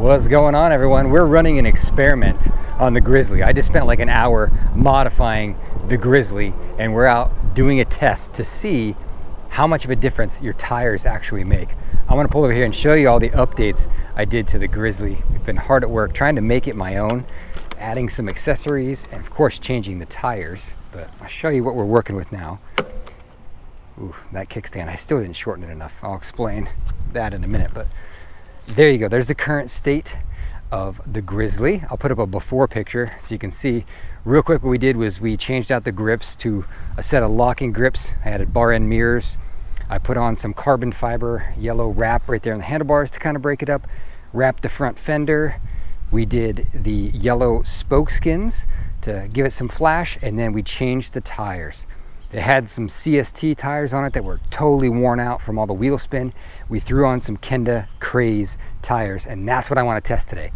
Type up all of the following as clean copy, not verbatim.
What's going on, everyone? We're running an experiment on the Grizzly. I just spent like an hour modifying the Grizzly, and we're out doing a test to see how much of a difference your tires actually make. I want to pull over here and show you all the updates I did to the Grizzly. We've been hard at work trying to make it my own, adding some accessories, and of course changing the tires. But I'll show you what we're working with now. Ooh, that kickstand, I still didn't shorten it enough. I'll explain that in a minute, but there you go. There's the current state of the Grizzly. I'll put up a before picture so you can see real quick. What we did was we changed out the grips to a set of locking grips. I added bar end mirrors. I put on some carbon fiber yellow wrap right there on the handlebars to kind of break it up. Wrapped the front fender. We did the yellow spoke skins to give it some flash, and then we changed the tires. It had some CST tires on it that were totally worn out from all the wheel spin. We threw on some Kenda Kraze tires, and that's what I want to test today.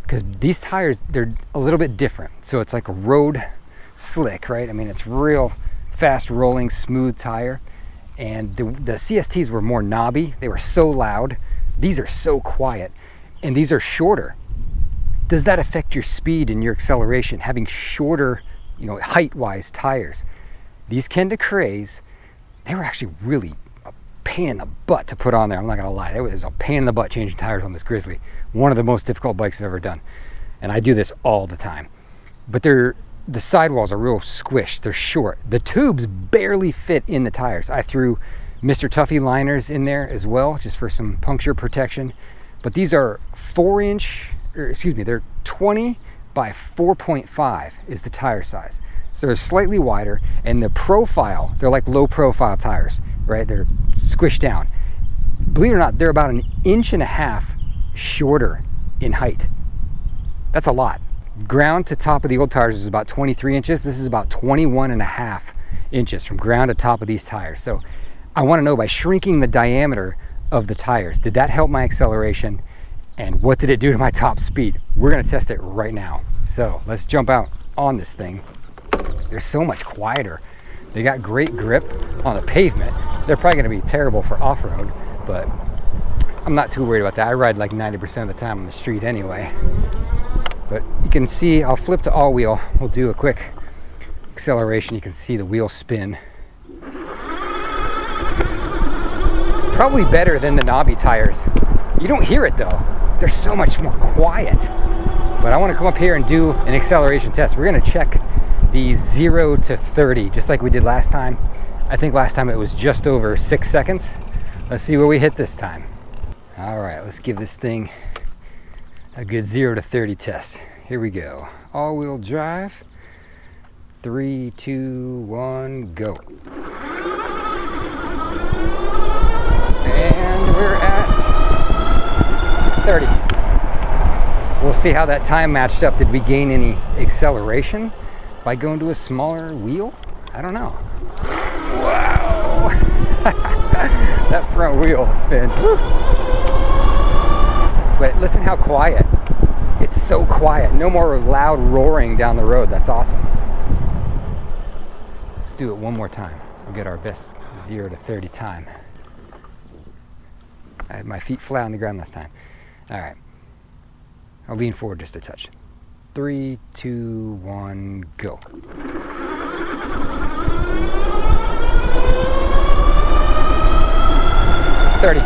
Because these tires, they're a little bit different. So it's like a road slick, right? I mean, it's real fast rolling, smooth tire. And the CSTs were more knobby. They were so loud. These are so quiet, and these are shorter. Does that affect your speed and your acceleration, having shorter, height-wise tires? These Kenda Kraze, they were actually really a pain in the butt to put on there. I'm not gonna lie, it was a pain in the butt changing tires on this Grizzly. One of the most difficult bikes I've ever done. And I do this all the time. But the sidewalls are real squished, they're short. The tubes barely fit in the tires. I threw Mr. Tuffy liners in there as well, just for some puncture protection. But these are they're 20 by 4.5 is the tire size. So they're slightly wider, and the profile, they're like low profile tires, right? They're squished down. Believe it or not, they're about 1.5 inches shorter in height. That's a lot. Ground to top of the old tires is about 23 inches. This is about 21.5 inches from ground to top of these tires. So I want to know, by shrinking the diameter of the tires, did that help my acceleration? And what did it do to my top speed? We're going to test it right now. So let's jump out on this thing. They're so much quieter. They got great grip on the pavement. They're probably going to be terrible for off-road, but I'm not too worried about that. I ride like 90% of the time on the street anyway. But you can see, I'll flip to all wheel. We'll do a quick acceleration. You can see the wheel spin. Probably better than the knobby tires. You don't hear it though. They're so much more quiet. But I want to come up here and do an acceleration test. We're going to check the 0 to 30, just like we did last time. I think last time it was just over 6 seconds. Let's see where we hit this time. All right, let's give this thing a good 0 to 30 test. Here we go. All-wheel drive. 3, 2, 1, go. And we're at 30. We'll see how that time matched up. Did we gain any acceleration by going to a smaller wheel? I don't know. Wow! That front wheel spin. Woo. But listen how quiet. It's so quiet. No more loud roaring down the road. That's awesome. Let's do it one more time. We'll get our best 0 to 30 time. I had my feet flat on the ground last time. All right. I'll lean forward just a touch. 3, 2, 1, go. $30.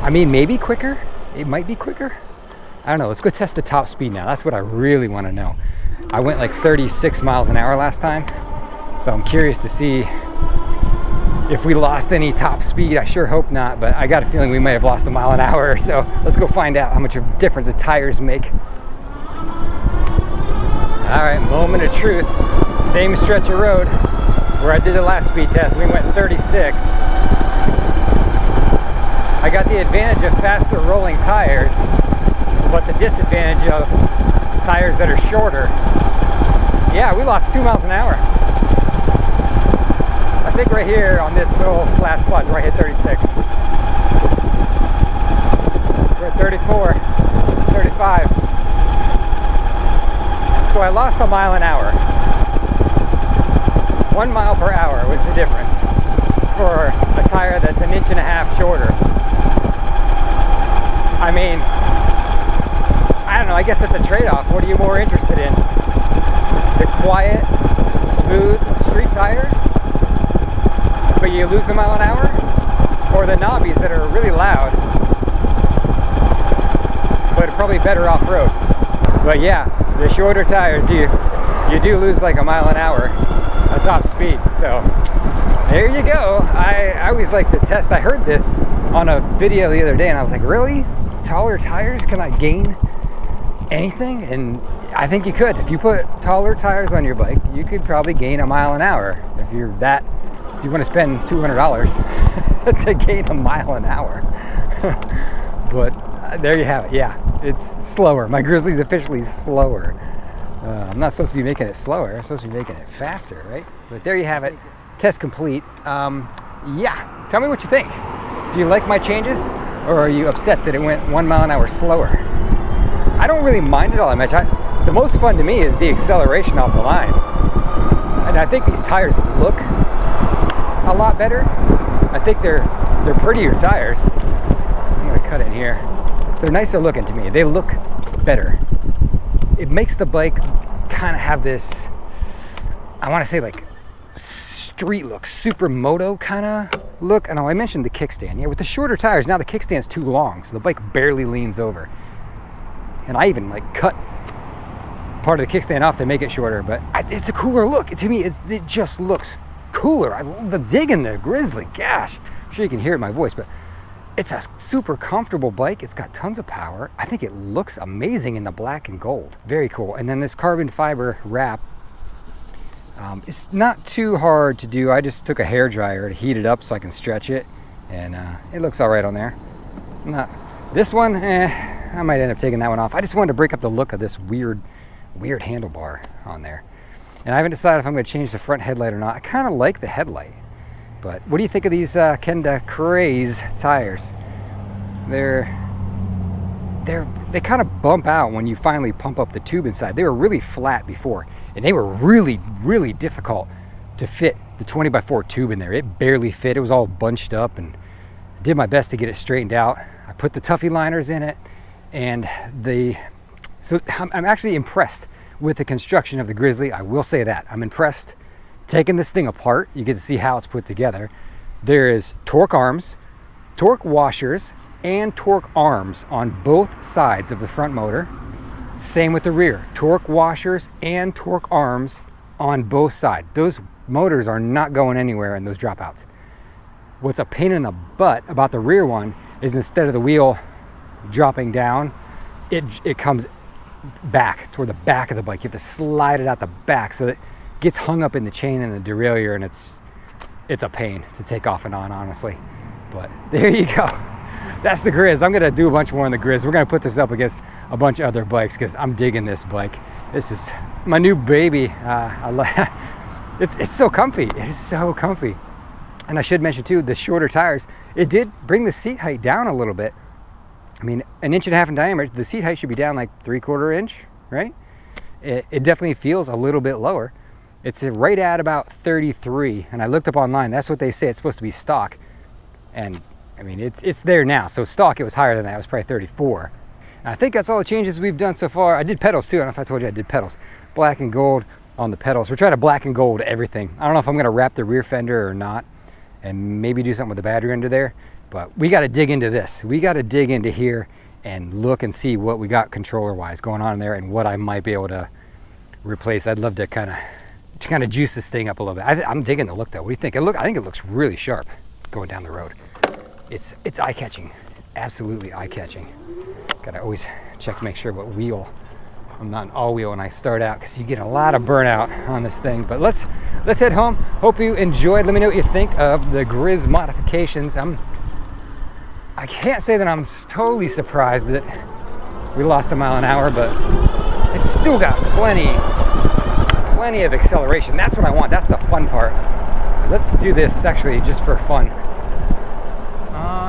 I mean, maybe quicker. It might be quicker. I don't know. Let's go test the top speed now. That's what I really want to know. I went like 36 miles an hour last time, so I'm curious to see if we lost any top speed. I sure hope not, but I got a feeling we might have lost a mile an hour or so. Let's go find out how much of a difference the tires make. All right, moment of truth. Same stretch of road where I did the last speed test. We went 36. I got the advantage of faster rolling tires, but the disadvantage of tires that are shorter. Yeah, we lost 2 miles an hour. I think right here on this little flat spot is where I hit 36. We're at 34, 35. So I lost a mile an hour. 1 mile per hour was the difference for a tire that's 1.5 inches shorter. I mean, I don't know, I guess it's a trade-off. What are you more interested in? The quiet, smooth street tire, but you lose a mile an hour? Or the knobbies that are really loud, but probably better off-road? But yeah, the shorter tires, you do lose like a mile an hour at top speed. So there you go. I always like to test. I heard this on a video the other day and I was like, really? Taller tires, can I gain anything? And I think you could. If you put taller tires on your bike, you could probably gain a mile an hour. If you want to spend $200 to gain a mile an hour. But there you have it. Yeah, it's slower. My Grizzly's officially slower. I'm not supposed to be making it slower. I'm supposed to be making it faster, right? But there you have it. Test complete. Yeah, tell me what you think. Do you like my changes, or are you upset that it went 1 mile an hour slower? I don't really mind it all that much. The most fun to me is the acceleration off the line. And I think these tires look a lot better. I think they're prettier tires. I'm gonna cut in here. They're nicer looking to me. They look better. It makes the bike kind of have this, I want to say like street look, supermoto kind of look. And I mentioned the kickstand. Yeah, with the shorter tires, now the kickstand's too long, so the bike barely leans over. And I even like cut part of the kickstand off to make it shorter, but it's a cooler look. To me, it just looks cooler. I love the dig in the Grizzly. Gosh, I'm sure you can hear it in my voice, but it's a super comfortable bike. It's got tons of power. I think it looks amazing in the black and gold. Very cool. And then this carbon fiber wrap, it's not too hard to do. I just took a hair dryer to heat it up so I can stretch it, and it looks all right on there. This one, I might end up taking that one off. I just wanted to break up the look of this weird handlebar on there. And I haven't decided if I'm going to change the front headlight or not. I kind of like the headlight. But what do you think of these Kenda Kraze tires? They kind of bump out when you finally pump up the tube inside. They were really flat before, and they were really, really difficult to fit the 20x4 tube in there. It barely fit. It was all bunched up, and I did my best to get it straightened out. I put the Tuffy liners in it, and so I'm actually impressed with the construction of the Grizzly. I will say that. I'm impressed. Taking this thing apart, you get to see how it's put together. There is torque arms, torque washers, and torque arms on both sides of the front motor. Same with the rear. Torque washers and torque arms on both sides. Those motors are not going anywhere in those dropouts. What's a pain in the butt about the rear one is instead of the wheel dropping down, it comes back toward the back of the bike. You have to slide it out the back, so it gets hung up in the chain and the derailleur, and it's a pain to take off and on, honestly. But there you go. That's the Grizz. I'm gonna do a bunch more on the Grizz. We're gonna put this up against a bunch of other bikes because I'm digging this bike. This is my new baby. It's so comfy. It is so comfy. And I should mention too, the shorter tires, it did bring the seat height down a little bit. I mean, 1.5 inches in diameter, the seat height should be down like 3/4 inch, right? It definitely feels a little bit lower. It's right at about 33, and I looked up online. That's what they say. It's supposed to be stock, and I mean it's there now. So stock, it was higher than that. It was probably 34. And I think that's all the changes we've done so far. I did pedals too. I don't know if I told you I did pedals. Black and gold on the pedals. We're trying to black and gold everything. I don't know if I'm going to wrap the rear fender or not, and maybe do something with the battery under there. But we got to dig into this. We got to dig into here and look and see what we got controller-wise going on in there, and what I might be able to replace. I'd love to kind of juice this thing up a little bit. I'm digging the look though. What do you think? I think it looks really sharp going down the road. It's eye-catching, absolutely eye-catching. Gotta always check to make sure what wheel. I'm not an all-wheel when I start out, because you get a lot of burnout on this thing. But let's head home. Hope you enjoyed. Let me know what you think of the Grizz modifications. I can't say that I'm totally surprised that we lost a mile an hour, but it's still got plenty of acceleration. That's what I want. That's the fun part. Let's do this actually just for fun.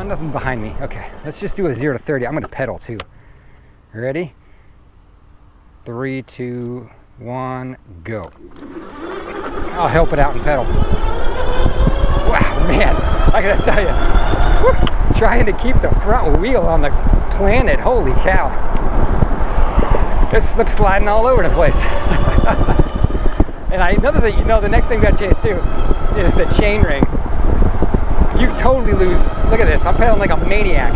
Nothing behind me. Okay, let's just do a 0 to 30. I'm going to pedal too. Ready? 3, 2, 1, go. I'll help it out and pedal. Wow, man, I gotta tell you, trying to keep the front wheel on the planet. Holy cow. It's slip sliding all over the place. And another thing, the next thing we got to change too is the chain ring. You totally lose. Look at this. I'm pedaling like a maniac.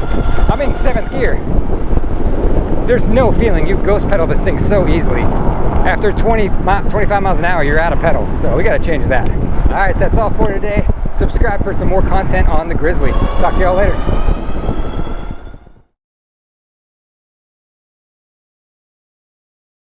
I'm in 7th gear. There's no feeling. You ghost pedal this thing so easily. After 25 miles an hour, you're out of pedal. So we got to change that. All right, that's all for today. Subscribe for some more content on the Grizzly. Talk to y'all later.